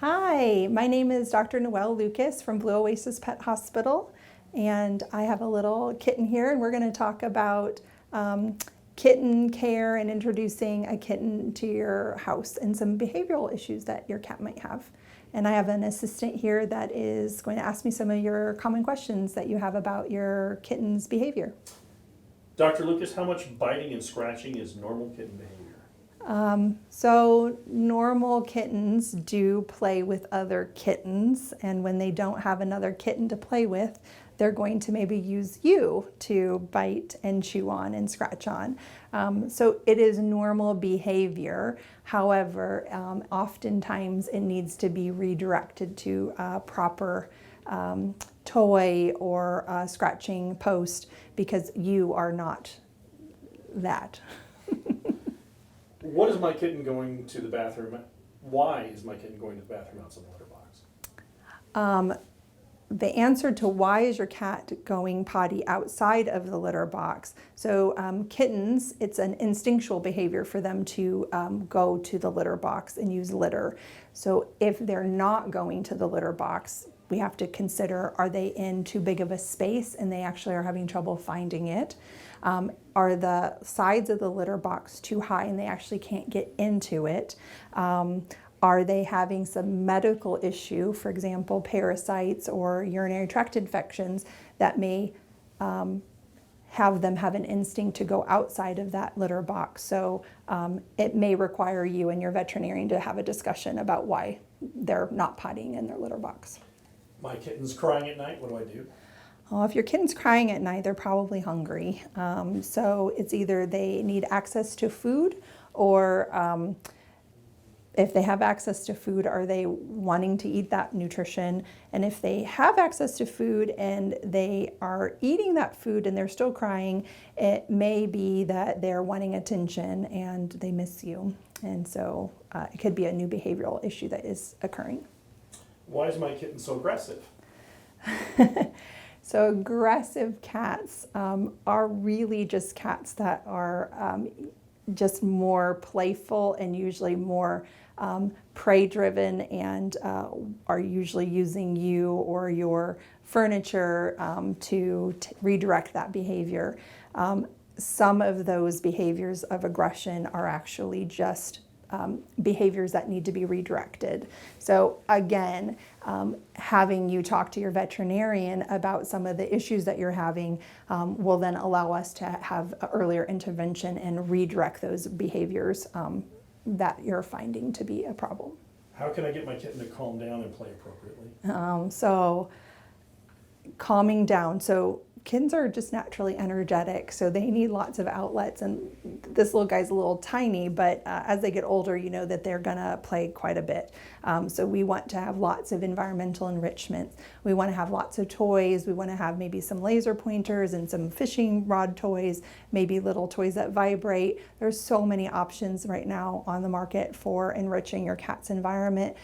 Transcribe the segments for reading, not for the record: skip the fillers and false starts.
Hi, my name is Dr. Noelle Lucas from Blue Oasis Pet Hospital, and I have a little kitten here, and we're going to talk about kitten care and introducing a kitten to your house and some behavioral issues that your cat might have. And I have an assistant here that is going to ask me some of your common questions that you have about your kitten's behavior. Dr. Lucas, how much biting and scratching is normal kitten behavior? So normal kittens do play with other kittens, and when they don't have another kitten to play with, they're going to maybe use you to bite and chew on and scratch on. So it is normal behavior. However, oftentimes it needs to be redirected to a proper toy or scratching post because you are not that. What is my kitten going to the bathroom? Why is my kitten going to the bathroom outside the litter box? The answer to why is your cat going potty outside of the litter box. So kittens, it's an instinctual behavior for them to go to the litter box and use litter. So if they're not going to the litter box, we have to consider, are they in too big of a space and they actually are having trouble finding it? Are the sides of the litter box too high and they actually can't get into it? Are they having some medical issue, for example, parasites or urinary tract infections that may have them have an instinct to go outside of that litter box? So it may require you and your veterinarian to have a discussion about why they're not pottying in their litter box. My kitten's crying at night. What do I do? Well, if your kitten's crying at night, they're probably hungry. So it's either they need access to food, or if they have access to food, are they wanting to eat that nutrition? And if they have access to food and they are eating that food and they're still crying, it may be that they're wanting attention and they miss you. And so it could be a new behavioral issue that is occurring. Why is my kitten so aggressive? So aggressive cats are really just cats that are just more playful and usually more prey driven, and are usually using you or your furniture to redirect that behavior. Some of those behaviors of aggression are actually just behaviors that need to be redirected. So again, having you talk to your veterinarian about some of the issues that you're having will then allow us to have earlier intervention and redirect those behaviors that you're finding to be a problem. How can I get my kitten to calm down and play appropriately? So calming down. So kittens are just naturally energetic, so they need lots of outlets, and this little guy's a little tiny, but as they get older, you know that they're gonna play quite a bit. So we want to have lots of environmental enrichment. We want to have lots of toys. We want to have maybe some laser pointers and some fishing rod toys, maybe little toys that vibrate. There's so many options right now on the market for enriching your cat's environment.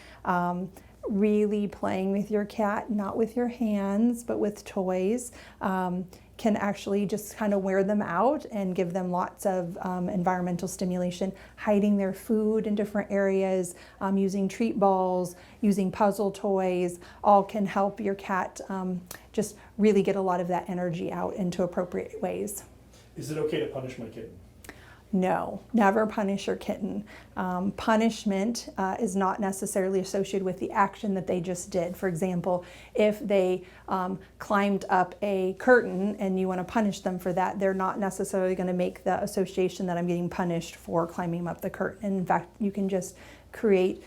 Really playing with your cat, not with your hands, but with toys, can actually just kind of wear them out and give them lots of environmental stimulation. Hiding their food in different areas, using treat balls, using puzzle toys, all can help your cat just really get a lot of that energy out into appropriate ways. Is it okay to punish my kitten? No, never punish your kitten. Punishment is not necessarily associated with the action that they just did. For example, if they climbed up a curtain and you want to punish them for that, they're not necessarily going to make the association that I'm getting punished for climbing up the curtain. In fact, you can just create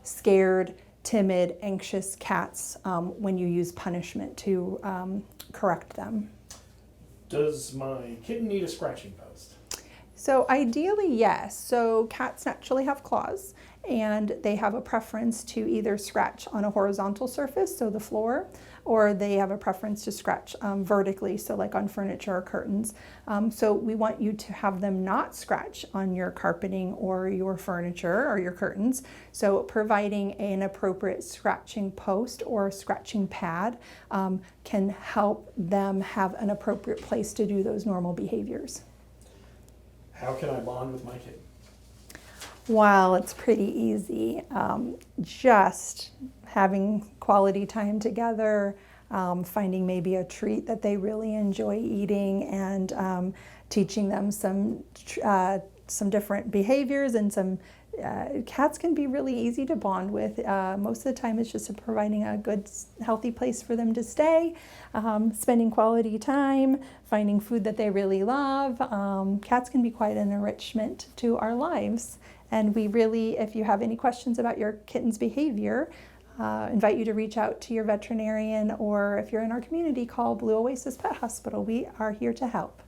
scared, timid, anxious cats when you use punishment to correct them. Does my kitten need a scratching post? So ideally, yes. So cats naturally have claws, and they have a preference to either scratch on a horizontal surface, so the floor, or they have a preference to scratch vertically, so like on furniture or curtains. So we want you to have them not scratch on your carpeting or your furniture or your curtains. So providing an appropriate scratching post or scratching pad can help them have an appropriate place to do those normal behaviors. How can I bond with my kitten? Well, it's pretty easy. Just having quality time together, finding maybe a treat that they really enjoy eating, and teaching them some different behaviors and some. Cats can be really easy to bond with. Most of the time, it's just providing a good, healthy place for them to stay, spending quality time, finding food that they really love. Cats can be quite an enrichment to our lives. And we really, if you have any questions about your kitten's behavior, invite you to reach out to your veterinarian, or if you're in our community, call Blue Oasis Pet Hospital. We are here to help.